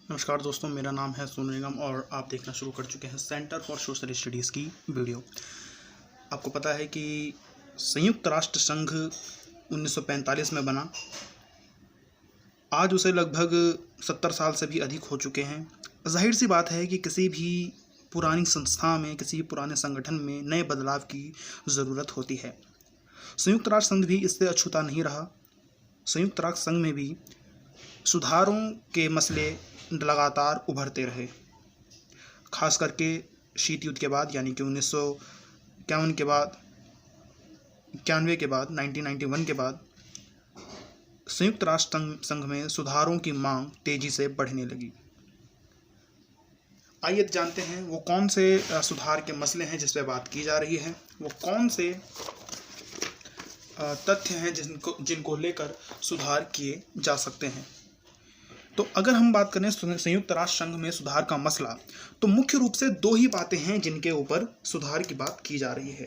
नमस्कार दोस्तों, मेरा नाम है सोनू निगम और आप देखना शुरू कर चुके हैं सेंटर फॉर सोशल स्टडीज़ की वीडियो। आपको पता है कि संयुक्त राष्ट्र संघ 1945 में बना। आज उसे लगभग 70 साल से भी अधिक हो चुके हैं। जाहिर सी बात है कि किसी भी पुरानी संस्था में, किसी भी पुराने संगठन में नए बदलाव की ज़रूरत होती है। संयुक्त राष्ट्र संघ भी इससे अछूता नहीं रहा। संयुक्त राष्ट्र संघ में भी सुधारों के मसले लगातार उभरते रहे, खास करके शीत युद्ध के बाद, यानी कि 1951 के बाद, 91 के बाद, 1991 के बाद संयुक्त राष्ट्र संघ में सुधारों की मांग तेजी से बढ़ने लगी। आइए जानते हैं वो कौन से सुधार के मसले हैं जिस पे बात की जा रही है, वो कौन से तथ्य हैं जिनको लेकर सुधार किए जा सकते हैं। तो अगर हम बात करें संयुक्त राष्ट्र संघ में सुधार का मसला, तो मुख्य रूप से दो ही बातें हैं जिनके ऊपर सुधार की बात की जा रही है।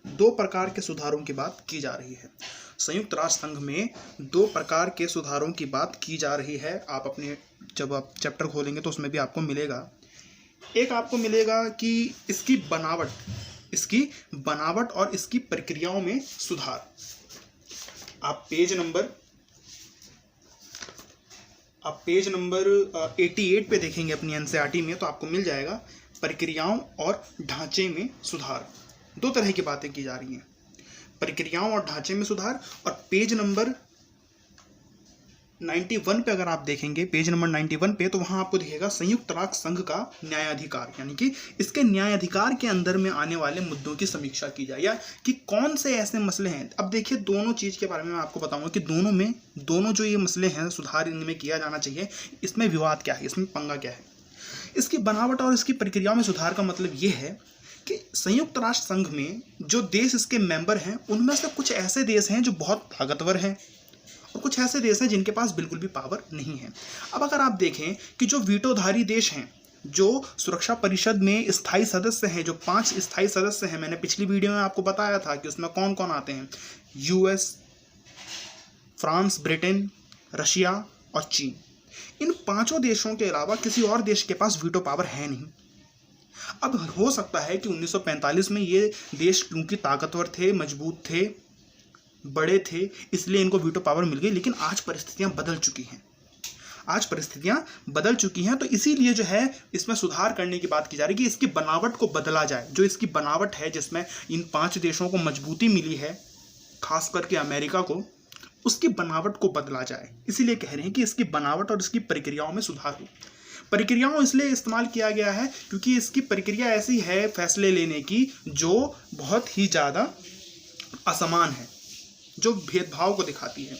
दो प्रकार के सुधारों की बात की जा रही है। संयुक्त राष्ट्र संघ में दो प्रकार के सुधारों की बात की जा रही है। जब आप चैप्टर खोलेंगे तो उसमें भी आपको मिलेगा। एक आपको मिलेगा कि इसकी बनावट और इसकी प्रक्रियाओं में सुधार। आप पेज नंबर 88 पे देखेंगे अपनी एनसीईआरटी में, तो आपको मिल जाएगा प्रक्रियाओं और ढांचे में सुधार। दो तरह की बातें की जा रही हैं, प्रक्रियाओं और ढांचे में सुधार। और पेज नंबर 91 पे अगर आप देखेंगे, पेज नंबर 91 पे, तो वहां आपको दिखेगा संयुक्त राष्ट्र संघ का न्यायाधिकार, यानी कि इसके न्यायाधिकार के अंदर में आने वाले मुद्दों की समीक्षा की जाए, या कि कौन से ऐसे मसले हैं। अब देखिए, दोनों चीज के बारे में मैं आपको बताऊंगा कि दोनों जो ये मसले हैं, सुधार इनमें किया जाना चाहिए, इसमें विवाद क्या है, इसमें पंगा क्या है। इसकी बनावट और इसकी प्रक्रियाओं में सुधार का मतलब ये है कि संयुक्त राष्ट्र संघ में जो देश इसके मेंबर हैं, उनमें से कुछ ऐसे देश हैं जो बहुत ताकतवर हैं और कुछ ऐसे देश हैं जिनके पास बिल्कुल भी पावर नहीं है। अब अगर आप देखें कि जो वीटोधारी देश हैं, जो सुरक्षा परिषद में स्थायी सदस्य हैं, जो 5 स्थायी सदस्य हैं, मैंने पिछली वीडियो में आपको बताया था कि उसमें कौन कौन आते हैं। यूएस, फ्रांस, ब्रिटेन, रशिया और चीन। इन 5 देशों के अलावा किसी और देश के पास वीटो पावर है नहीं। अब हो सकता है कि 1945 में ये देश क्योंकि ताकतवर थे, मजबूत थे, बड़े थे, इसलिए इनको वीटो पावर मिल गई, लेकिन आज परिस्थितियां बदल चुकी हैं। तो इसीलिए जो है इसमें सुधार करने की बात की जा रही है कि इसकी बनावट को बदला जाए। जो इसकी बनावट है, जिसमें इन 5 देशों को मजबूती मिली है, खास करके अमेरिका को, उसकी बनावट को बदला जाए। इसीलिए कह रहे हैं कि इसकी बनावट और इसकी प्रक्रियाओं में सुधार हो। प्रक्रियाओं इसलिए इस्तेमाल किया गया है क्योंकि इसकी प्रक्रिया ऐसी है फैसले लेने की जो बहुत ही ज़्यादा असमान है, जो भेदभाव को दिखाती है।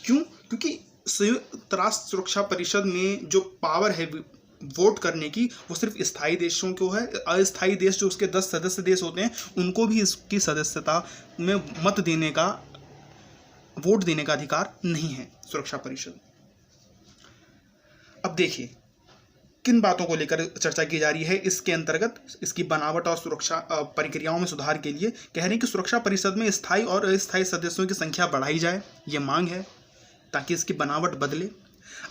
क्यों? क्योंकि संयुक्त राष्ट्र सुरक्षा परिषद में जो पावर है वोट करने की, वो सिर्फ स्थायी देशों को है। अस्थायी देश जो उसके 10 सदस्य देश होते हैं, उनको भी इसकी सदस्यता में वोट देने का अधिकार नहीं है सुरक्षा परिषद। अब देखिए किन बातों को लेकर चर्चा की जा रही है इसके अंतर्गत। इसकी बनावट और सुरक्षा प्रक्रियाओं में सुधार के लिए कह रहे हैं कि सुरक्षा परिषद में स्थायी और अस्थायी सदस्यों की संख्या बढ़ाई जाए, ये मांग है, ताकि इसकी बनावट बदले।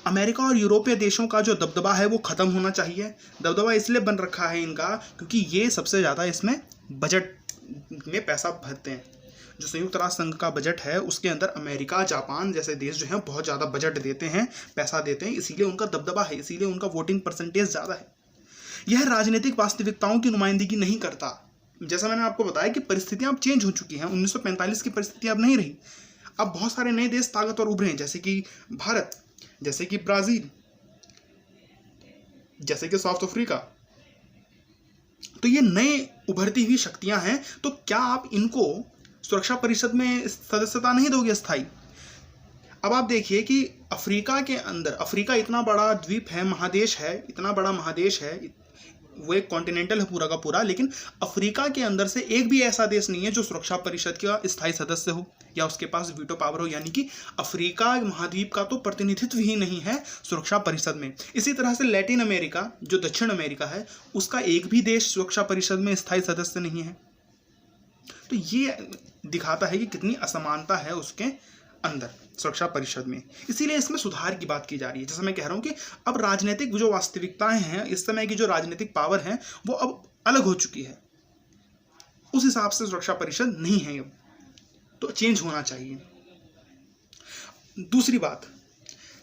अमेरिका और यूरोपीय देशों का जो दबदबा है वो खत्म होना चाहिए। दबदबा इसलिए बन रखा है इनका क्योंकि ये सबसे ज़्यादा इसमें बजट में पैसा भरते हैं। जो संयुक्त राष्ट्र संघ का बजट है, उसके अंदर अमेरिका, जापान जैसे देश जो हैं बहुत ज़्यादा बजट देते हैं, पैसा देते हैं, इसीलिए उनका दबदबा है, इसीलिए उनका वोटिंग परसेंटेज ज़्यादा है। यह राजनीतिक वास्तविकताओं की नुमाइंदगी नहीं करता। जैसा मैंने आपको बताया कि परिस्थितियां अब चेंज हो चुकी हैं। 1945 की परिस्थितियां अब नहीं रही। अब बहुत सारे नए देश ताकतवर उभरे हैं, जैसे कि भारत, जैसे कि ब्राज़ील, जैसे कि साउथ अफ्रीका। तो ये नए उभरती हुई शक्तियां हैं। तो क्या आप इनको सुरक्षा परिषद में सदस्यता नहीं दोगे स्थायी? अब आप देखिए कि अफ्रीका के अंदर, अफ्रीका इतना बड़ा द्वीप है, महादेश है, इतना बड़ा महादेश है, वो एक कॉन्टिनेंटल है पूरा का पूरा, लेकिन अफ्रीका के अंदर से एक भी ऐसा देश नहीं है जो सुरक्षा परिषद का स्थायी सदस्य हो या उसके पास वीटो पावर हो। यानी कि अफ्रीका महाद्वीप का तो प्रतिनिधित्व ही नहीं है सुरक्षा परिषद में। इसी तरह से लैटिन अमेरिका, जो दक्षिण अमेरिका है, उसका एक भी देश सुरक्षा परिषद में स्थायी सदस्य नहीं है। तो ये दिखाता है कि कितनी असमानता है उसके अंदर सुरक्षा परिषद में। इसीलिए इसमें सुधार की बात की जा रही है। जैसे मैं कह रहा हूं कि अब राजनीतिक जो वास्तविकताएं हैं, इस समय की जो राजनीतिक पावर है वो अब अलग हो चुकी है। उस हिसाब से सुरक्षा परिषद नहीं है अब, तो चेंज होना चाहिए। दूसरी बात,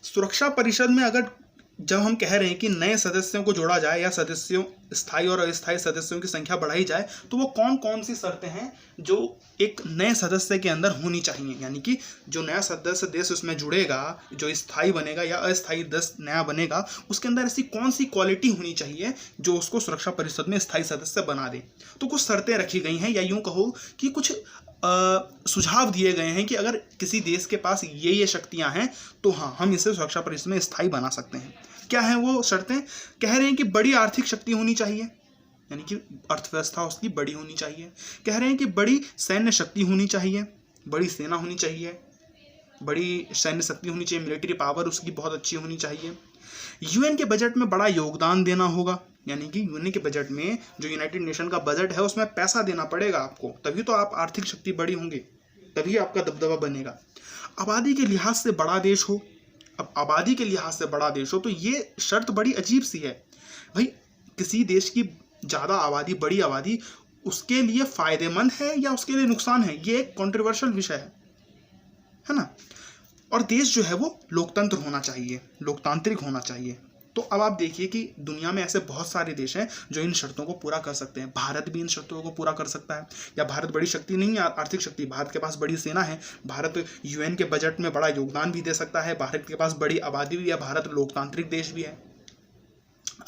सुरक्षा परिषद में अगर जब हम कह रहे हैं कि नए सदस्यों को जोड़ा जाए या सदस्यों स्थायी और अस्थायी सदस्यों की संख्या बढ़ाई जाए, तो वो कौन कौन सी शर्तें हैं जो एक नए सदस्य के अंदर होनी चाहिए, यानी कि जो नया सदस्य देश उसमें जुड़ेगा, जो स्थायी बनेगा या अस्थायी देश नया बनेगा, उसके अंदर ऐसी कौन सी क्वालिटी होनी चाहिए जो उसको सुरक्षा परिषद में स्थायी सदस्य बना दे। तो कुछ शर्तें रखी गई हैं, या यूं कहो कि कुछ सुझाव दिए गए हैं कि अगर किसी देश के पास ये शक्तियां हैं तो हाँ, हम इसे सुरक्षा परिषद में स्थायी बना सकते हैं। क्या है वो शर्तें? कह रहे हैं कि बड़ी आर्थिक शक्ति होनी चाहिए, यानी कि अर्थव्यवस्था उसकी बड़ी होनी चाहिए। कह रहे हैं कि बड़ी सैन्य शक्ति होनी चाहिए, बड़ी सेना होनी चाहिए, बड़ी सैन्य शक्ति होनी चाहिए, मिलिट्री पावर उसकी बहुत अच्छी होनी चाहिए। यूएन के बजट में बड़ा योगदान देना होगा, यानी कि यूएन के बजट में जो यूनाइटेड नेशन का बजट है उसमें पैसा देना पड़ेगा आपको, तभी तो आप आर्थिक शक्ति बड़ी होंगे, तभी आपका दबदबा बनेगा। आबादी के लिहाज से बड़ा देश हो। अब आबादी के लिहाज से बड़ा देश हो तो ये शर्त बड़ी अजीब सी है भाई। किसी देश की ज़्यादा आबादी, बड़ी आबादी उसके लिए फायदेमंद है या उसके लिए नुकसान है, ये एक कंट्रोवर्शियल विषय है ना। और देश जो है वो लोकतंत्र होना चाहिए, लोकतांत्रिक होना चाहिए। तो अब आप देखिए कि दुनिया में ऐसे बहुत सारे देश हैं जो इन शर्तों को पूरा कर सकते हैं। भारत भी इन शर्तों को पूरा कर सकता है। या भारत बड़ी शक्ति नहीं है, आर्थिक शक्ति, भारत के पास बड़ी सेना है, भारत यूएन के बजट में बड़ा योगदान भी दे सकता है, भारत के पास बड़ी आबादी भी है, भारत लोकतांत्रिक देश भी है।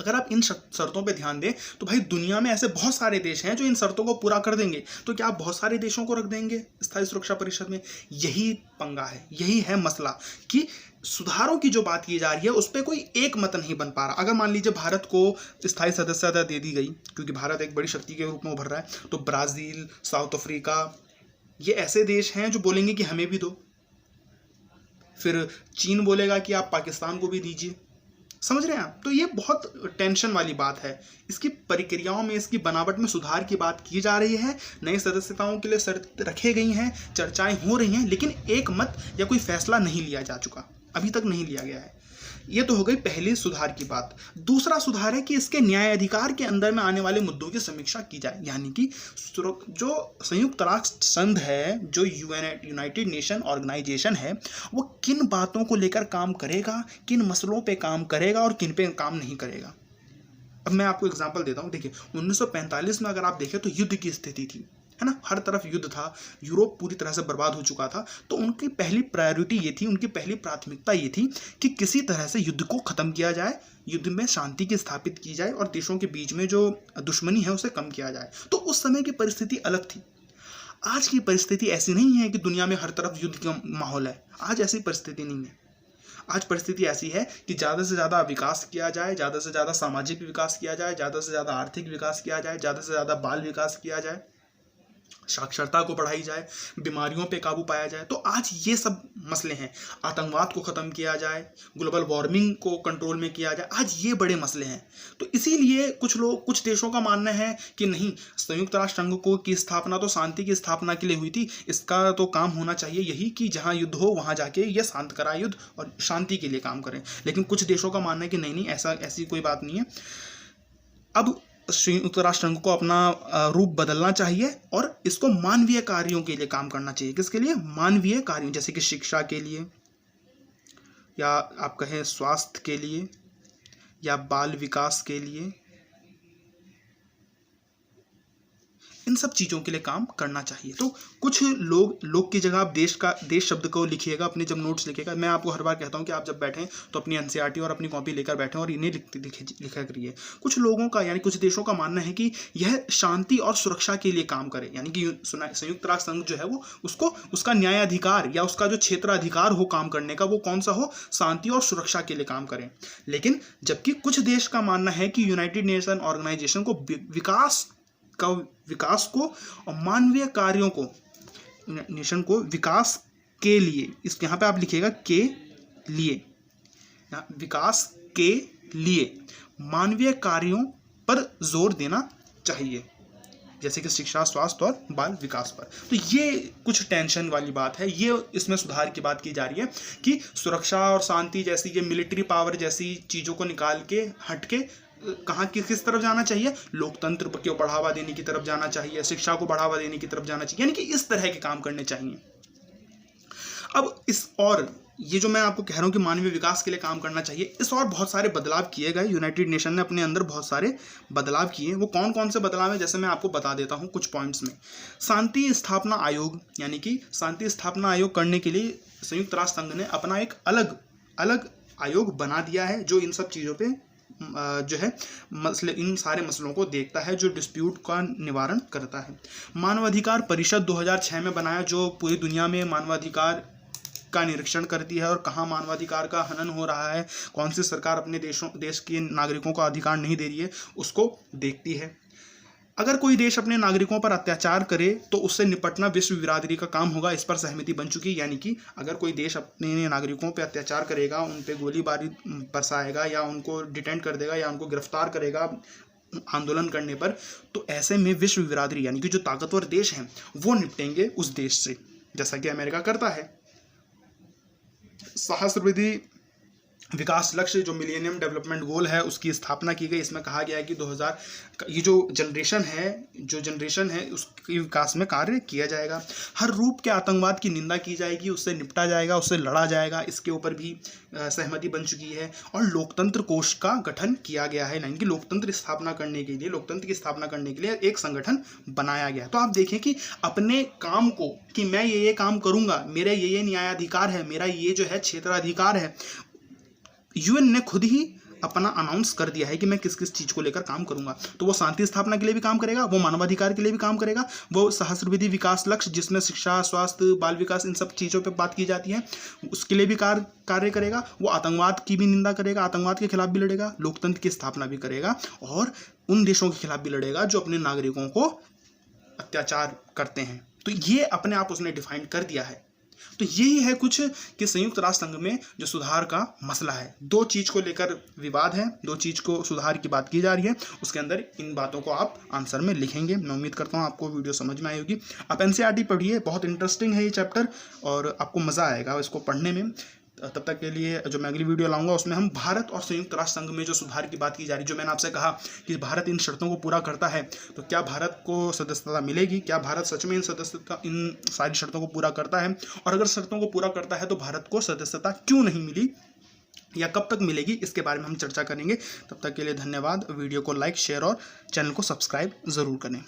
अगर आप इन शर्तों पे ध्यान दें तो भाई दुनिया में ऐसे बहुत सारे देश हैं जो इन शर्तों को पूरा कर देंगे। तो क्या आप बहुत सारे देशों को रख देंगे स्थायी सुरक्षा परिषद में? यही पंगा है, यही है मसला कि सुधारों की जो बात की जा रही है उस पर कोई एक मत नहीं बन पा रहा। अगर मान लीजिए भारत को स्थायी सदस्यता दे दी गई, क्योंकि भारत एक बड़ी शक्ति के रूप में उभर रहा है, तो ब्राज़ील, साउथ अफ्रीका, ये ऐसे देश हैं जो बोलेंगे कि हमें भी दो। फिर चीन बोलेगा कि आप पाकिस्तान को भी दीजिए। समझ रहे हैं आप? तो ये बहुत टेंशन वाली बात है। इसकी प्रक्रियाओं में, इसकी बनावट में सुधार की बात की जा रही है, नई सदस्यताओं के लिए शर्त रखे गई हैं, चर्चाएं हो रही हैं, लेकिन एक मत या कोई फैसला नहीं लिया जा चुका, अभी तक नहीं लिया गया है। ये तो हो गई पहली सुधार की बात। दूसरा सुधार है कि इसके न्याय अधिकार के अंदर में आने वाले मुद्दों की समीक्षा की जाए, यानी कि जो संयुक्त राष्ट्र संघ है, जो यूनाइटेड नेशन ऑर्गेनाइजेशन है, वो किन बातों को लेकर काम करेगा, किन मसलों पे काम करेगा और किन पे काम नहीं करेगा। अब मैं आपको एग्जांपल देता हूँ। देखिए 1945 में अगर आप देखें तो युद्ध की स्थिति थी, है ना, हर तरफ युद्ध था, यूरोप पूरी तरह से बर्बाद हो चुका था। तो उनकी पहली प्रायोरिटी ये थी, उनकी पहली प्राथमिकता ये थी कि किसी तरह से युद्ध को ख़त्म किया जाए, युद्ध में शांति की स्थापित की जाए और देशों के बीच में जो दुश्मनी है उसे कम किया जाए। तो उस समय की परिस्थिति अलग थी। आज की परिस्थिति ऐसी नहीं है कि दुनिया में हर तरफ युद्ध का माहौल है। आज ऐसी परिस्थिति नहीं है। आज परिस्थिति ऐसी है कि ज़्यादा से ज़्यादा विकास किया जाए, ज़्यादा से ज़्यादा सामाजिक विकास किया जाए, ज़्यादा से ज़्यादा आर्थिक विकास किया जाए, ज़्यादा से ज़्यादा बाल विकास किया जाए, साक्षरता को बढ़ाई जाए, बीमारियों पे काबू पाया जाए। तो आज ये सब मसले हैं। आतंकवाद को ख़त्म किया जाए, ग्लोबल वार्मिंग को कंट्रोल में किया जाए, आज ये बड़े मसले हैं। तो इसीलिए कुछ देशों का मानना है कि नहीं, संयुक्त राष्ट्र संघ को की स्थापना तो शांति की स्थापना के लिए हुई थी, इसका तो काम होना चाहिए यही कि जहाँ युद्ध हो वहाँ जाके ये शांत कराए युद्ध और शांति के लिए काम करें। लेकिन कुछ देशों का मानना है कि नहीं, ऐसी कोई बात नहीं है। अब संयुक्त राष्ट्र संघ को अपना रूप बदलना चाहिए और इसको मानवीय कार्यों के लिए काम करना चाहिए। किसके लिए? मानवीय कार्यों, जैसे कि शिक्षा के लिए, या आप कहें स्वास्थ्य के लिए, या बाल विकास के लिए, इन सब चीज़ों के लिए काम करना चाहिए। तो कुछ लोग की जगह आप देश शब्द को लिखिएगा अपने जब नोट्स लिखिएगा। मैं आपको हर बार कहता हूँ कि आप जब बैठें तो अपनी एनसीईआरटी और अपनी कॉपी लेकर बैठें और इन्हें लिखा करिए। कुछ लोगों का, यानी कुछ देशों का मानना है कि यह शांति और सुरक्षा के लिए काम करे, यानी कि संयुक्त राष्ट्र संघ जो है वो उसका न्यायाधिकार या उसका जो क्षेत्राधिकार हो काम करने का, वो कौन सा हो? शांति और सुरक्षा के लिए काम करें। लेकिन जबकि कुछ देश का मानना है कि यूनाइटेड नेशन ऑर्गेनाइजेशन को विकास को और मानवीय कार्यों को, नेशन को विकास के लिए, इस यहाँ पे आप लिखिएगा के लिए, विकास के लिए मानवीय कार्यों पर जोर देना चाहिए। जैसे कि शिक्षा, स्वास्थ्य और बाल विकास पर। तो ये कुछ टेंशन वाली बात है, ये इसमें सुधार की बात की जा रही है कि सुरक्षा और शांति जैसी ये मिलिट्री पावर जैसी चीज़ों को निकाल के हट के कहाँ किस तरफ जाना चाहिए, लोकतंत्र को बढ़ावा देने की तरफ जाना चाहिए, शिक्षा को बढ़ावा देने की तरफ जाना चाहिए, यानी कि इस तरह के काम करने चाहिए। अब इस और ये जो मैं आपको कह रहा हूँ कि मानवीय विकास के लिए काम करना चाहिए, इस और बहुत सारे बदलाव किए गए। यूनाइटेड नेशन ने अपने अंदर बहुत सारे बदलाव किए। वो कौन कौन से बदलाव हैं, जैसे मैं आपको बता देता हूँ कुछ पॉइंट्स में। शांति स्थापना आयोग, यानी कि शांति स्थापना आयोग करने के लिए संयुक्त राष्ट्र संघ ने अपना एक अलग आयोग बना दिया है, जो इन सब चीज़ों पे जो है मसले, इन सारे मसलों को देखता है, जो डिस्प्यूट का निवारण करता है। मानवाधिकार परिषद 2006 में बनाया, जो पूरी दुनिया में मानवाधिकार का निरीक्षण करती है और कहाँ मानवाधिकार का हनन हो रहा है, कौन सी सरकार अपने देश के नागरिकों को अधिकार नहीं दे रही है, उसको देखती है। अगर कोई देश अपने नागरिकों पर अत्याचार करे तो उससे निपटना विश्व बिरादरी का काम होगा, इस पर सहमति बन चुकी है। यानी कि अगर कोई देश अपने नागरिकों पर अत्याचार करेगा, उन पर गोलीबारी बरसाएगा या उनको डिटेंट कर देगा या उनको गिरफ्तार करेगा आंदोलन करने पर, तो ऐसे में विश्व बिरादरी यानी कि जो ताकतवर देश हैं वो निपटेंगे उस देश से, जैसा कि अमेरिका करता है। सहस्राब्दी विकास लक्ष्य जो मिलेनियम डेवलपमेंट गोल है उसकी स्थापना की गई। इसमें कहा गया है कि 2000 ये जो जनरेशन है उसके विकास में कार्य किया जाएगा। हर रूप के आतंकवाद की निंदा की जाएगी, उससे निपटा जाएगा, उससे लड़ा जाएगा, इसके ऊपर भी सहमति बन चुकी है। और लोकतंत्र कोष का गठन किया गया है, यानी कि लोकतंत्र की स्थापना करने के लिए एक संगठन बनाया गया। तो आप देखें कि अपने काम को कि मैं ये काम करूंगा, मेरा ये न्यायाधिकार है, मेरा ये जो है क्षेत्राधिकार है, यूएन ने खुद ही अपना अनाउंस कर दिया है कि मैं किस किस चीज़ को लेकर काम करूंगा। तो वो शांति स्थापना के लिए भी काम करेगा, वो मानवाधिकार के लिए भी काम करेगा, वो सहस्राब्दी विकास लक्ष्य जिसमें शिक्षा, स्वास्थ्य, बाल विकास इन सब चीज़ों पे बात की जाती है उसके लिए भी कार्य करेगा। वो आतंकवाद की भी निंदा करेगा, आतंकवाद के खिलाफ भी लड़ेगा, लोकतंत्र की स्थापना भी करेगा और उन देशों के खिलाफ भी लड़ेगा जो अपने नागरिकों को अत्याचार करते हैं। तो ये अपने आप उसने डिफाइन कर दिया है। तो यही है कुछ कि संयुक्त राष्ट्र संघ में जो सुधार का मसला है, दो चीज़ को लेकर विवाद है, दो चीज़ को सुधार की बात की जा रही है, उसके अंदर इन बातों को आप आंसर में लिखेंगे। मैं उम्मीद करता हूँ आपको वीडियो समझ में आई होगी। आप एनसीईआरटी पढ़िए, बहुत इंटरेस्टिंग है ये चैप्टर और आपको मज़ा आएगा इसको पढ़ने में। तब तक के लिए जो मैं अगली वीडियो लाऊंगा उसमें हम भारत और संयुक्त राष्ट्र संघ में जो सुधार की बात की जा रही है, जो मैंने आपसे कहा कि भारत इन शर्तों को पूरा करता है, तो क्या भारत को सदस्यता मिलेगी, क्या भारत सच में इन सारी शर्तों को पूरा करता है, और अगर शर्तों को पूरा करता है तो भारत को सदस्यता क्यों नहीं मिली या कब तक मिलेगी, इसके बारे में हम चर्चा करेंगे। तब तक के लिए धन्यवाद। वीडियो को लाइक, शेयर और चैनल को सब्सक्राइब ज़रूर करें।